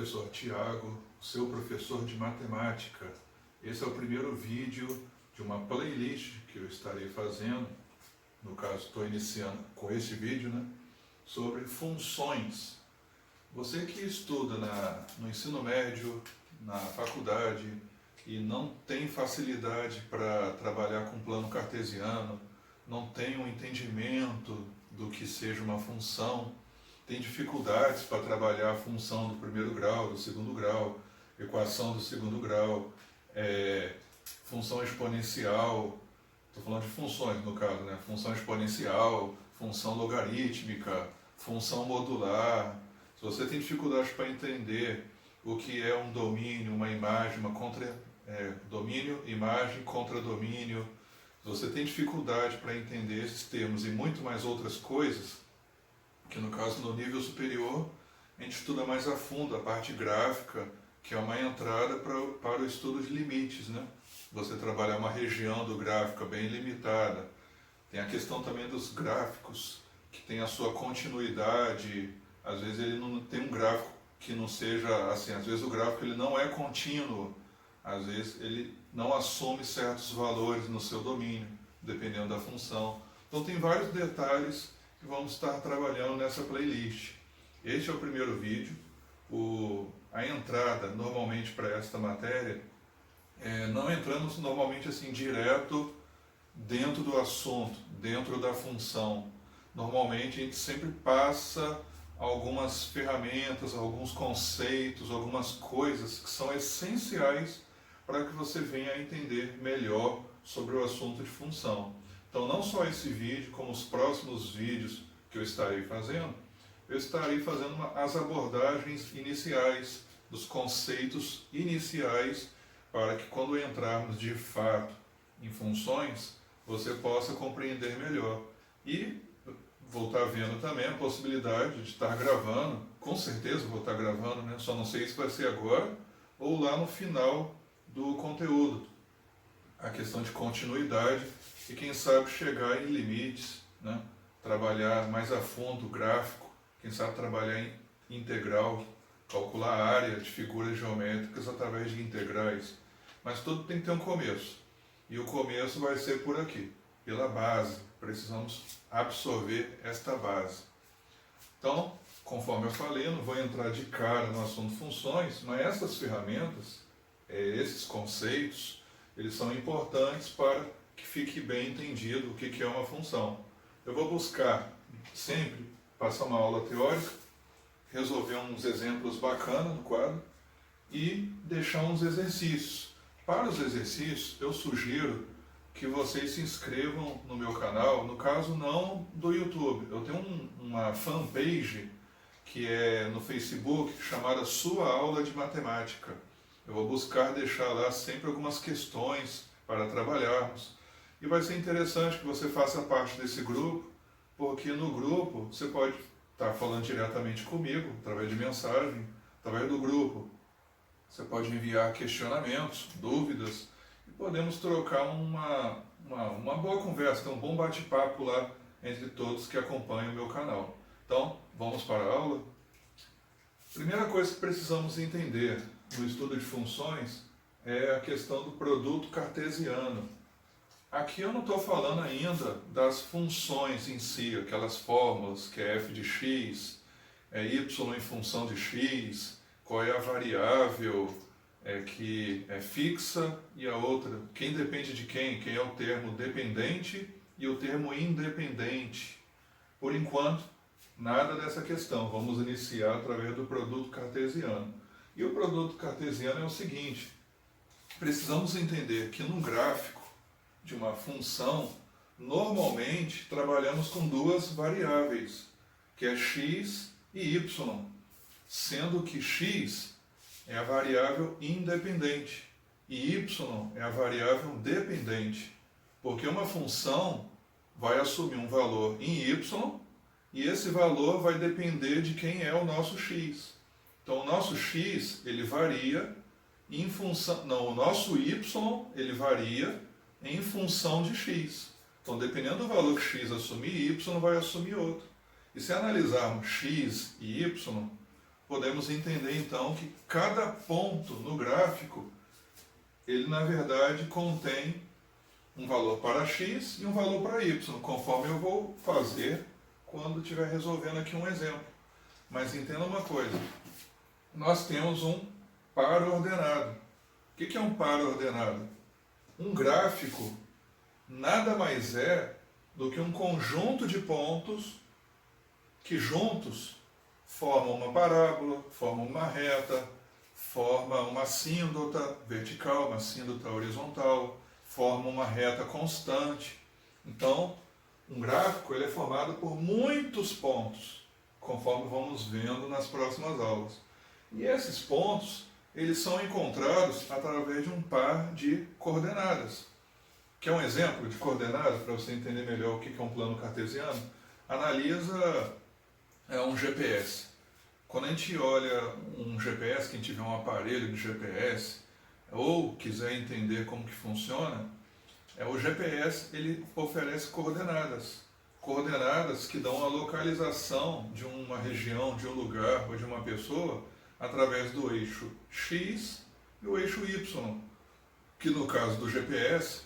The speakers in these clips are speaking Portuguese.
professor Tiago, seu professor de matemática. Esse é o primeiro vídeo de uma playlist que eu estarei fazendo, no caso estou iniciando com esse vídeo, sobre funções. Você que estuda no ensino médio, na faculdade e não tem facilidade para trabalhar com plano cartesiano, não tem um entendimento do que seja uma função, tem dificuldades para trabalhar a função do primeiro grau, do segundo grau, equação do segundo grau, função exponencial, estou falando de funções no caso, função exponencial, função logarítmica, função modular. Se você tem dificuldade para entender o que é um domínio, uma imagem, domínio, imagem, contradomínio, se você tem dificuldade para entender esses termos e muito mais outras coisas, que no caso no nível superior a gente estuda mais a fundo a parte gráfica, que é uma entrada para o estudo de limites, Você trabalhar uma região do gráfico bem limitada. Tem a questão também dos gráficos, que tem a sua continuidade. Às vezes ele não tem um gráfico que não seja assim, às vezes o gráfico ele não é contínuo, às vezes ele não assume certos valores no seu domínio, dependendo da função. Então tem vários detalhes que vamos estar trabalhando nessa playlist. Este é o primeiro vídeo. A entrada normalmente para esta matéria, não entramos normalmente assim direto dentro do assunto, dentro da função. Normalmente a gente sempre passa algumas ferramentas, alguns conceitos, algumas coisas que são essenciais para que você venha a entender melhor sobre o assunto de função. Então não só esse vídeo, como os próximos vídeos que eu estarei fazendo as abordagens iniciais, dos conceitos iniciais, para que quando entrarmos de fato em funções, você possa compreender melhor. E vou estar vendo também a possibilidade de estar gravando, com certeza vou estar gravando, só não sei se vai ser agora ou lá no final do conteúdo. A questão de continuidade e quem sabe chegar em limites, trabalhar mais a fundo o gráfico, quem sabe trabalhar em integral, calcular a área de figuras geométricas através de integrais. Mas tudo tem que ter um começo. E o começo vai ser por aqui, pela base. Precisamos absorver esta base. Então, conforme eu falei, eu não vou entrar de cara no assunto funções, mas essas ferramentas, esses conceitos, eles são importantes para que fique bem entendido o que é uma função. Eu vou buscar sempre passar uma aula teórica, resolver uns exemplos bacanas no quadro e deixar uns exercícios. Para os exercícios, eu sugiro que vocês se inscrevam no meu canal, no caso não do YouTube. Eu tenho uma fanpage que é no Facebook chamada Sua Aula de Matemática. Eu vou buscar deixar lá sempre algumas questões para trabalharmos. E vai ser interessante que você faça parte desse grupo, porque no grupo você pode estar falando diretamente comigo, através de mensagem, através do grupo. Você pode enviar questionamentos, dúvidas, e podemos trocar uma boa conversa, ter um bom bate-papo lá entre todos que acompanham o meu canal. Então, vamos para a aula? Primeira coisa que precisamos entender no estudo de funções é a questão do produto cartesiano. Aqui eu não estou falando ainda das funções em si, aquelas fórmulas que é f de x, é y em função de x, qual é a variável que é fixa e a outra, quem depende de quem é o termo dependente e o termo independente. Por enquanto, nada dessa questão, vamos iniciar através do produto cartesiano. E o produto cartesiano é o seguinte, precisamos entender que num gráfico de uma função, normalmente trabalhamos com duas variáveis, que é x e y, sendo que x é a variável independente e y é a variável dependente, porque uma função vai assumir um valor em y e esse valor vai depender de quem é o nosso x. Então o nosso x ele varia em função, o nosso y ele varia em função de x. Então, dependendo do valor que x assumir, y vai assumir outro. E se analisarmos x e y, podemos entender então que cada ponto no gráfico, ele na verdade contém um valor para x e um valor para y, conforme eu vou fazer quando estiver resolvendo aqui um exemplo. Mas entenda uma coisa, nós temos um par ordenado. O que é um par ordenado? Um gráfico nada mais é do que um conjunto de pontos que juntos formam uma parábola, formam uma reta, formam uma assíndota vertical, uma assíndota horizontal, formam uma reta constante. Então, um gráfico ele é formado por muitos pontos, conforme vamos vendo nas próximas aulas. E esses pontos, eles são encontrados através de um par de coordenadas. Quer um exemplo de coordenadas, para você entender melhor o que é um plano cartesiano? Analisa um GPS. Quando a gente olha um GPS, quem tiver um aparelho de GPS, ou quiser entender como que funciona, o GPS ele oferece coordenadas. Coordenadas que dão a localização de uma região, de um lugar ou de uma pessoa através do eixo X e o eixo Y, que no caso do GPS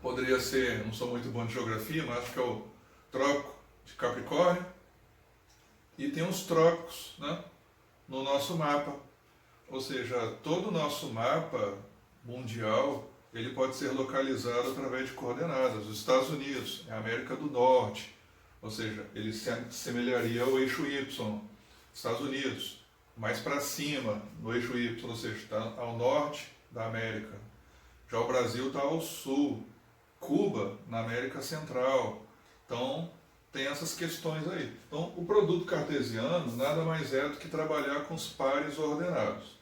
poderia ser, não sou muito bom de geografia, mas acho que é o trópico de Capricórnio, e tem os trópicos, né, no nosso mapa. Ou seja, todo o nosso mapa mundial ele pode ser localizado através de coordenadas. Os Estados Unidos é a América do Norte, ou seja, ele se assemelharia ao eixo Y. Estados Unidos, mais para cima, no eixo Y, ou seja, está ao norte da América. Já o Brasil está ao sul. Cuba, na América Central. Então, tem essas questões aí. Então, o produto cartesiano nada mais é do que trabalhar com os pares ordenados.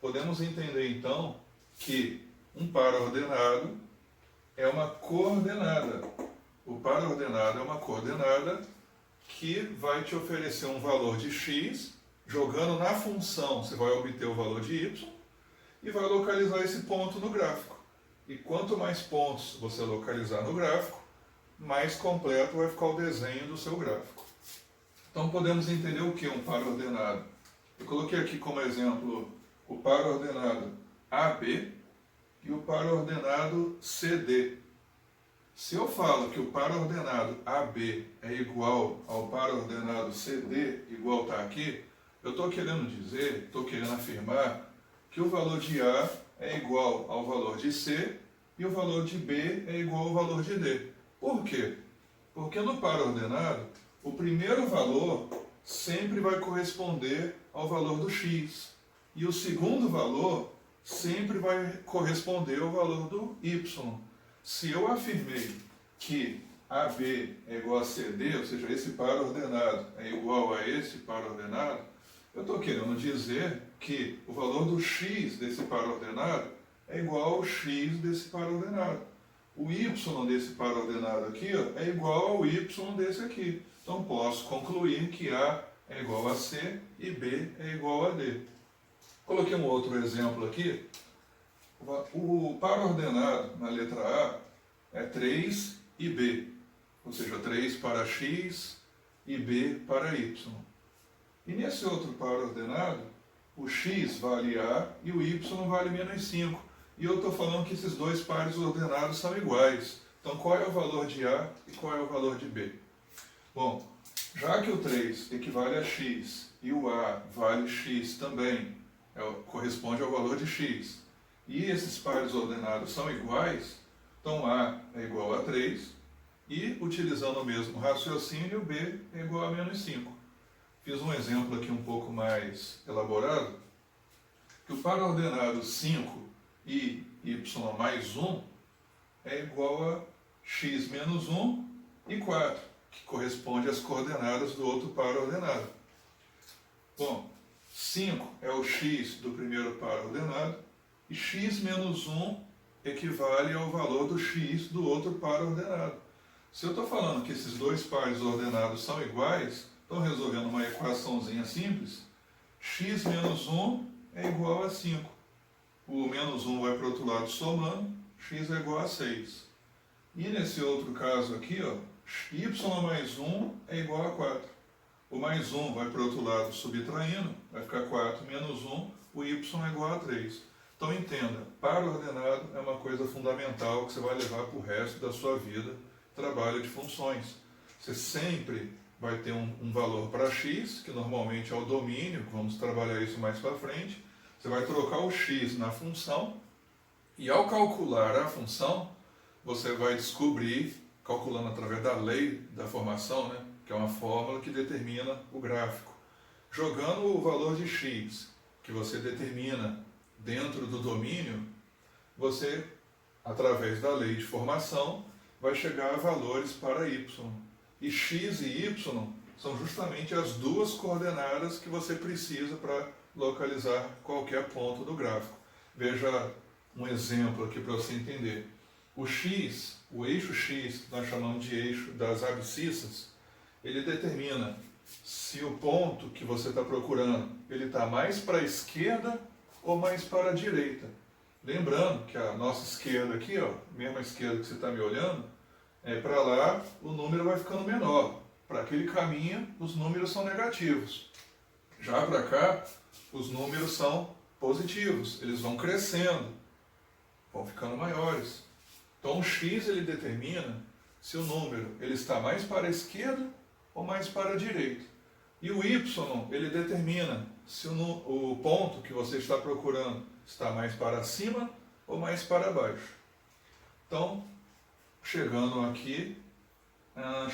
Podemos entender, então, que um par ordenado é uma coordenada. O par ordenado é uma coordenada que vai te oferecer um valor de x, jogando na função você vai obter o valor de y e vai localizar esse ponto no gráfico. E quanto mais pontos você localizar no gráfico, mais completo vai ficar o desenho do seu gráfico. Então podemos entender o que é um par ordenado. Eu coloquei aqui como exemplo o par ordenado AB e o par ordenado CD. Se eu falo que o par ordenado AB é igual ao par ordenado CD, igual está aqui, eu estou querendo dizer, estou querendo afirmar que o valor de A é igual ao valor de C e o valor de B é igual ao valor de D. Por quê? Porque no par ordenado, o primeiro valor sempre vai corresponder ao valor do x e o segundo valor sempre vai corresponder ao valor do y. Se eu afirmei que AB é igual a CD, ou seja, esse par ordenado é igual a esse par ordenado, eu estou querendo dizer que o valor do x desse par ordenado é igual ao x desse par ordenado. O y desse par ordenado aqui ó, é igual ao y desse aqui. Então posso concluir que A é igual a C e B é igual a D. Coloquei um outro exemplo aqui. O par ordenado na letra A é 3 e B, ou seja, 3 para x e B para y. E nesse outro par ordenado, o x vale A e o y vale menos 5. E eu estou falando que esses dois pares ordenados são iguais. Então qual é o valor de A e qual é o valor de B? Bom, já que o 3 equivale a x e o A vale x também, corresponde ao valor de x, e esses pares ordenados são iguais, então A é igual a 3 e, utilizando o mesmo raciocínio, B é igual a menos 5. Fiz um exemplo aqui um pouco mais elaborado, que o par ordenado 5 e y mais 1 é igual a x menos 1 e 4, que corresponde às coordenadas do outro par ordenado. Bom, 5 é o x do primeiro par ordenado e x menos 1 equivale ao valor do x do outro par ordenado. Se eu estou falando que esses dois pares ordenados são iguais, estou resolvendo uma equaçãozinha simples, x menos 1 é igual a 5. O menos 1 vai para o outro lado somando, x é igual a 6. E nesse outro caso aqui, ó, y mais 1 é igual a 4. O mais 1 vai para o outro lado subtraindo, vai ficar 4 menos 1, o y é igual a 3. Então entenda, par ordenado é uma coisa fundamental que você vai levar para o resto da sua vida, trabalho de funções. Você sempre vai ter um valor para x, que normalmente é o domínio, vamos trabalhar isso mais para frente. Você vai trocar o x na função, e ao calcular a função, você vai descobrir, calculando através da lei da formação, né, que é uma fórmula que determina o gráfico. Jogando o valor de x, que você determina dentro do domínio, você, através da lei de formação, vai chegar a valores para y. E x e y são justamente as duas coordenadas que você precisa para localizar qualquer ponto do gráfico. Veja um exemplo aqui para você entender. O x, o eixo x, que nós chamamos de eixo das abscissas, ele determina se o ponto que você está procurando ele está mais para a esquerda ou mais para a direita. Lembrando que a nossa esquerda aqui, ó, mesma esquerda que você está me olhando, para lá o número vai ficando menor. Para aquele caminho, os números são negativos. Já para cá, os números são positivos. Eles vão crescendo, vão ficando maiores. Então o x ele determina se o número ele está mais para a esquerda ou mais para a direita. E o y ele determina se o ponto que você está procurando está mais para cima ou mais para baixo. Então, chegando aqui,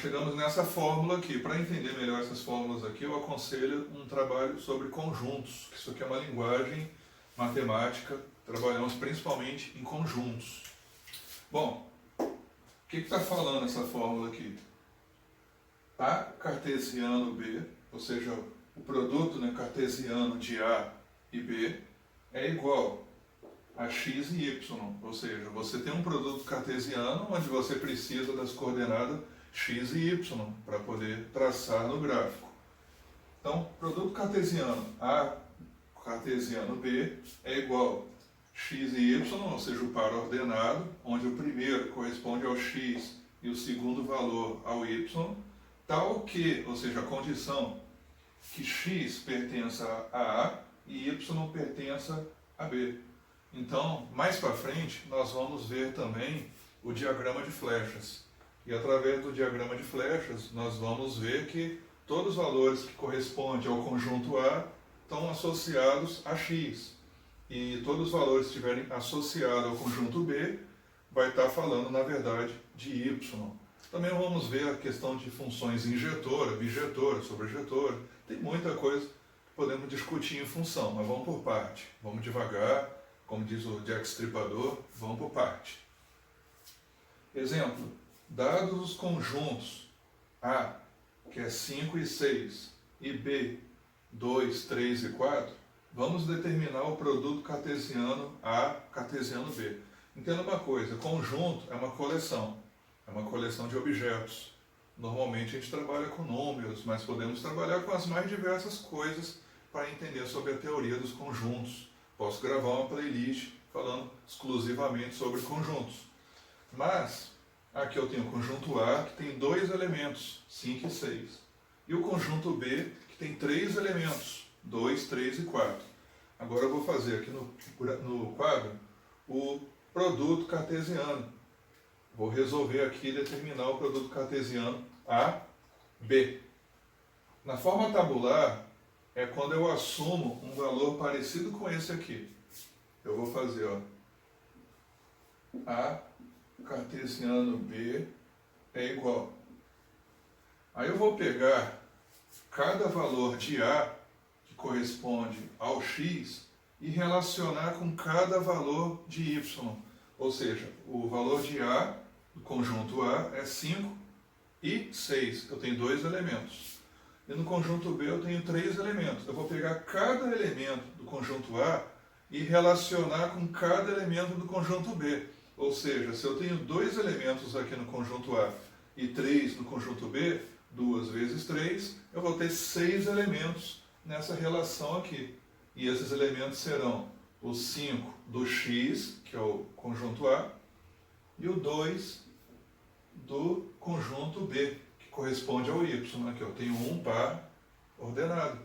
chegamos nessa fórmula aqui. Para entender melhor essas fórmulas aqui, eu aconselho um trabalho sobre conjuntos. Isso aqui é uma linguagem matemática, trabalhamos principalmente em conjuntos. Bom, o que está falando essa fórmula aqui? A cartesiano B, ou seja, o produto, né, cartesiano de A e B é igual a x e y, ou seja, você tem um produto cartesiano onde você precisa das coordenadas x e y para poder traçar no gráfico. Então, produto cartesiano A cartesiano B é igual x e y, ou seja, o par ordenado, onde o primeiro corresponde ao x e o segundo valor ao y, tal que, ou seja, a condição que x pertença a A e y pertença a B. Então, mais para frente, nós vamos ver também o diagrama de flechas. E através do diagrama de flechas, nós vamos ver que todos os valores que correspondem ao conjunto A estão associados a x. E todos os valores que estiverem associados ao conjunto B, vai estar falando, na verdade, de y. Também vamos ver a questão de funções injetora, bijetora, sobrejetora. Tem muita coisa que podemos discutir em função, mas vamos por parte. Vamos devagar, como diz o Jack Stripador, vamos por parte. Exemplo, dados os conjuntos A, que é 5 e 6, e B, 2, 3 e 4, vamos determinar o produto cartesiano A, cartesiano B. Entenda uma coisa, conjunto é uma coleção de objetos. Normalmente a gente trabalha com números, mas podemos trabalhar com as mais diversas coisas para entender sobre a teoria dos conjuntos. Posso gravar uma playlist falando exclusivamente sobre conjuntos. Mas, aqui eu tenho o conjunto A, que tem 2 elementos, 5 e 6. E o conjunto B, que tem 3 elementos, 2, 3 e 4. Agora eu vou fazer aqui no quadro o produto cartesiano. Vou resolver aqui determinar o produto cartesiano A, B. Na forma tabular, é quando eu assumo um valor parecido com esse aqui. Eu vou fazer, ó, A cartesiano B é igual. Aí eu vou pegar cada valor de A, que corresponde ao x, e relacionar com cada valor de y. Ou seja, o valor de A, do conjunto A, é 5 e 6. Eu tenho 2 elementos. E no conjunto B eu tenho 3 elementos. Eu vou pegar cada elemento do conjunto A e relacionar com cada elemento do conjunto B. Ou seja, se eu tenho 2 elementos aqui no conjunto A e 3 no conjunto B, 2 vezes 3, eu vou ter 6 elementos nessa relação aqui. E esses elementos serão o 5 do x, que é o conjunto A, e o 2 do conjunto B, que corresponde ao y. Aqui eu tenho um par ordenado.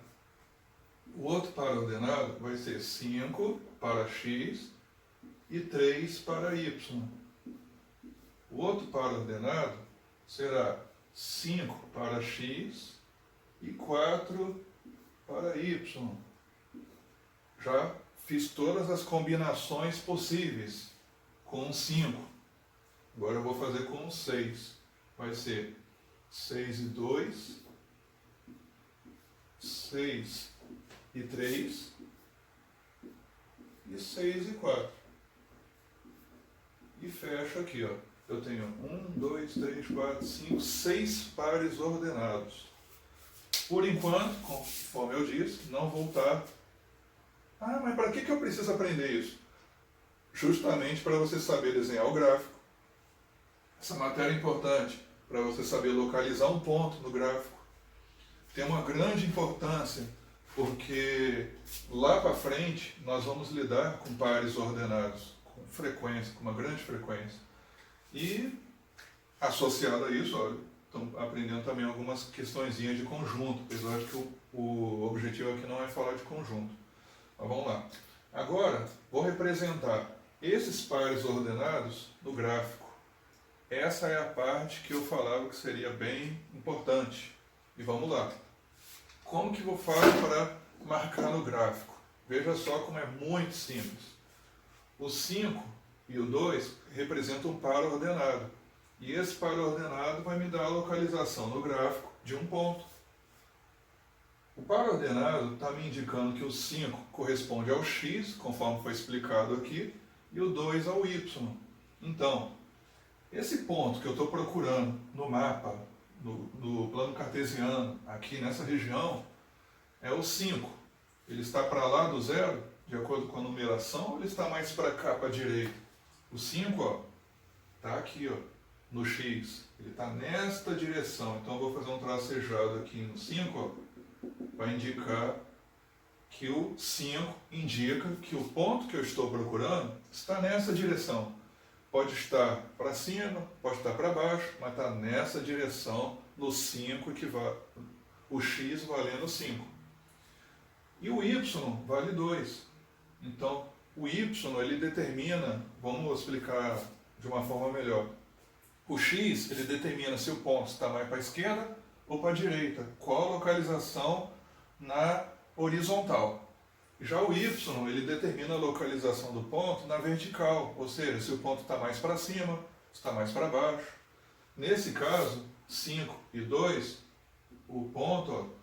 O outro par ordenado vai ser 5 para x e 3 para y. O outro par ordenado será 5 para x e 4 para y. Já fiz todas as combinações possíveis com 5. Agora eu vou fazer com 6. Vai ser 6 e 2, 6 e 3 e 6 e 4. E fecho aqui, ó. Eu tenho 1, 2, 3, 4, 5, 6 pares ordenados. Por enquanto, conforme eu disse, não vou estar... Ah, mas para que eu preciso aprender isso? Justamente para você saber desenhar o gráfico. Essa matéria é importante para você saber localizar um ponto no gráfico. Tem uma grande importância, porque lá para frente nós vamos lidar com pares ordenados, com frequência, com uma grande frequência. E, associado a isso, olha, estão aprendendo também algumas questõezinhas de conjunto, apesar de que o objetivo aqui não é falar de conjunto. Mas vamos lá. Agora, vou representar esses pares ordenados no gráfico. Essa é a parte que eu falava que seria bem importante. E vamos lá. Como que eu faço para marcar no gráfico? Veja só como é muito simples. O 5 e o 2 representam um par ordenado. E esse par ordenado vai me dar a localização no gráfico de um ponto. O par ordenado está me indicando que o 5 corresponde ao x, conforme foi explicado aqui, e o 2 ao y. Então, esse ponto que eu estou procurando no mapa, no plano cartesiano, aqui nessa região, é o 5. Ele está para lá do zero, de acordo com a numeração, ou ele está mais para cá, para a direita? O 5, está aqui, ó, no x. Ele está nesta direção. Então eu vou fazer um tracejado aqui no 5, vai indicar que o 5 indica que o ponto que eu estou procurando está nessa direção. Pode estar para cima, pode estar para baixo, mas está nessa direção, no 5, que vai, o x valendo 5. E o y vale 2. Então, o y ele determina, vamos explicar de uma forma melhor. O x ele determina se o ponto está mais para a esquerda ou para a direita. Qual a localização na horizontal. Já o y, ele determina a localização do ponto na vertical, ou seja, se o ponto está mais para cima, está mais para baixo. Nesse caso, 5 e 2, o ponto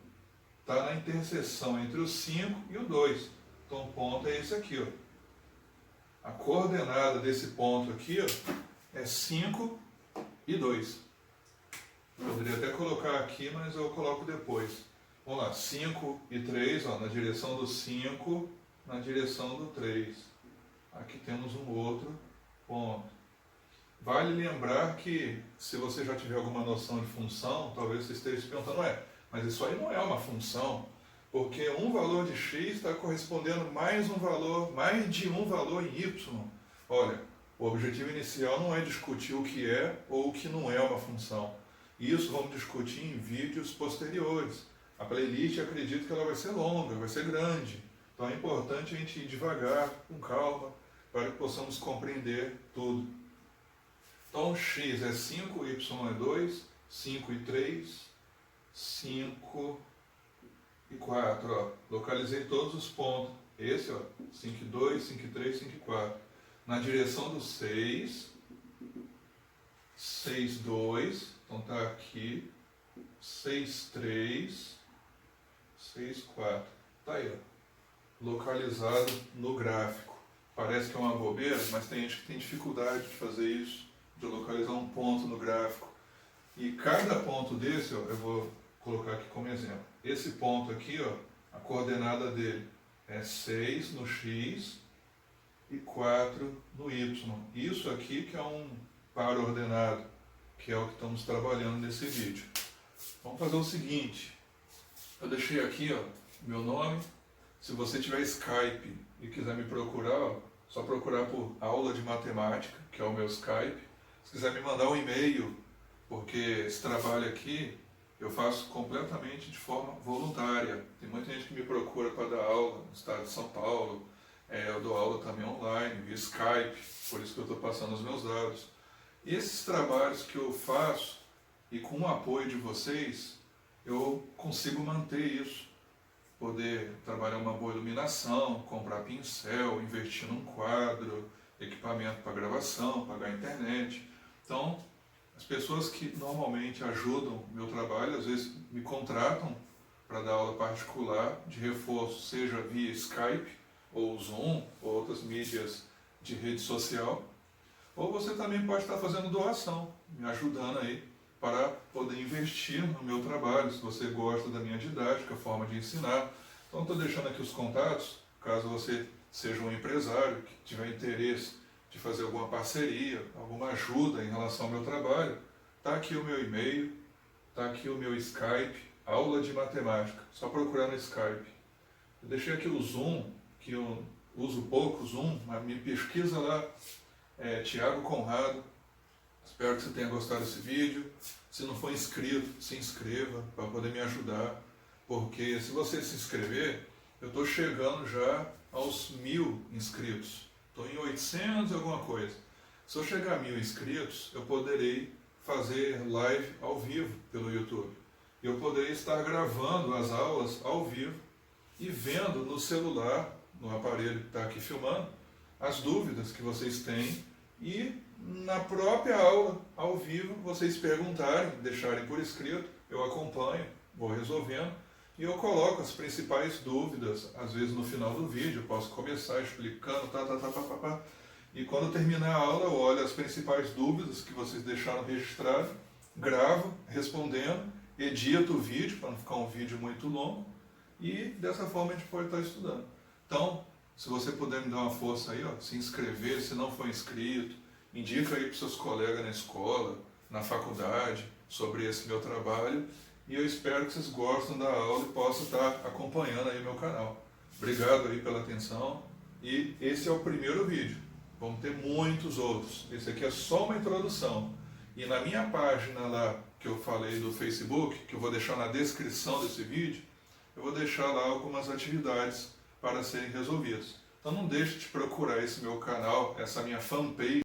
está na interseção entre o 5 e o 2. Então o ponto é esse aqui. Ó. A coordenada desse ponto aqui é 5 e 2. Poderia até colocar aqui, mas eu coloco depois. Vamos lá, 5 e 3, ó, na direção do 5, na direção do 3. Aqui temos um outro ponto. Vale lembrar que, se você já tiver alguma noção de função, talvez você esteja se perguntando, mas isso aí não é uma função, porque um valor de x está correspondendo mais de um valor em y. Olha, o objetivo inicial não é discutir o que é ou o que não é uma função. Isso vamos discutir em vídeos posteriores. A playlist, acredito que ela vai ser longa, vai ser grande. Então é importante a gente ir devagar, com calma, para que possamos compreender tudo. Então x é 5, y é 2, 5 e 3, 5 e 4. Ó. Localizei todos os pontos. Esse, ó, 5 e 2, 5 e 3, 5 e 4. Na direção do 6, 6, 2, então está aqui, 6, 3, 6, 4. Está aí, ó, localizado no gráfico. Parece que é uma bobeira, mas tem gente que tem dificuldade de fazer isso, de localizar um ponto no gráfico. E cada ponto desse, ó, eu vou colocar aqui como exemplo. Esse ponto aqui, ó, a coordenada dele é 6 no x e 4 no y. Isso aqui que é um par ordenado, que é o que estamos trabalhando nesse vídeo. Vamos fazer o seguinte. Eu deixei aqui, ó, meu nome. Se você tiver Skype e quiser me procurar, ó, só procurar por aula de matemática, que é o meu Skype. Se quiser me mandar um e-mail, porque esse trabalho aqui eu faço completamente de forma voluntária. Tem muita gente que me procura para dar aula no estado de São Paulo. Eu dou aula também online, via Skype, por isso que eu estou passando os meus dados. E esses trabalhos que eu faço, e com o apoio de vocês, eu consigo manter isso. Poder trabalhar uma boa iluminação, comprar pincel, investir num quadro, equipamento para gravação, pagar a internet. Então, as pessoas que normalmente ajudam o meu trabalho, às vezes me contratam para dar aula particular de reforço, seja via Skype, ou Zoom, ou outras mídias de rede social. Ou você também pode estar fazendo doação, me ajudando aí para poder investir no meu trabalho, se você gosta da minha didática, forma de ensinar. Então estou deixando aqui os contatos, caso você seja um empresário que tiver interesse de fazer alguma parceria, alguma ajuda em relação ao meu trabalho. Está aqui o meu e-mail, está aqui o meu Skype, aula de matemática, só procurar no Skype. Eu deixei aqui o Zoom, que eu uso pouco o Zoom, mas me pesquisa lá, Thiago Conrado. Espero que você tenha gostado desse vídeo. Se não for inscrito, se inscreva para poder me ajudar, porque se você se inscrever, eu estou chegando já aos 1000 inscritos. Estou em 800 e alguma coisa. Se eu chegar a 1000 inscritos, eu poderei fazer live ao vivo pelo YouTube. Eu poderei estar gravando as aulas ao vivo e vendo no celular, no aparelho que está aqui filmando, as dúvidas que vocês têm e na própria aula, ao vivo, vocês perguntarem, deixarem por escrito, eu acompanho, vou resolvendo e eu coloco as principais dúvidas, às vezes no final do vídeo, eu posso começar explicando, e quando terminar a aula eu olho as principais dúvidas que vocês deixaram registrado, gravo, respondendo, edito o vídeo, para não ficar um vídeo muito longo, e dessa forma a gente pode estar estudando. Então, se você puder me dar uma força aí, se inscrever, se não for inscrito, indica aí para os seus colegas na escola, na faculdade, sobre esse meu trabalho, e eu espero que vocês gostem da aula e possam estar acompanhando aí o meu canal. Obrigado aí pela atenção, e esse é o primeiro vídeo, vamos ter muitos outros. Esse aqui é só uma introdução, e na minha página lá, que eu falei do Facebook, que eu vou deixar na descrição desse vídeo, eu vou deixar lá algumas atividades para serem resolvidas. Então não deixe de procurar esse meu canal, essa minha fanpage,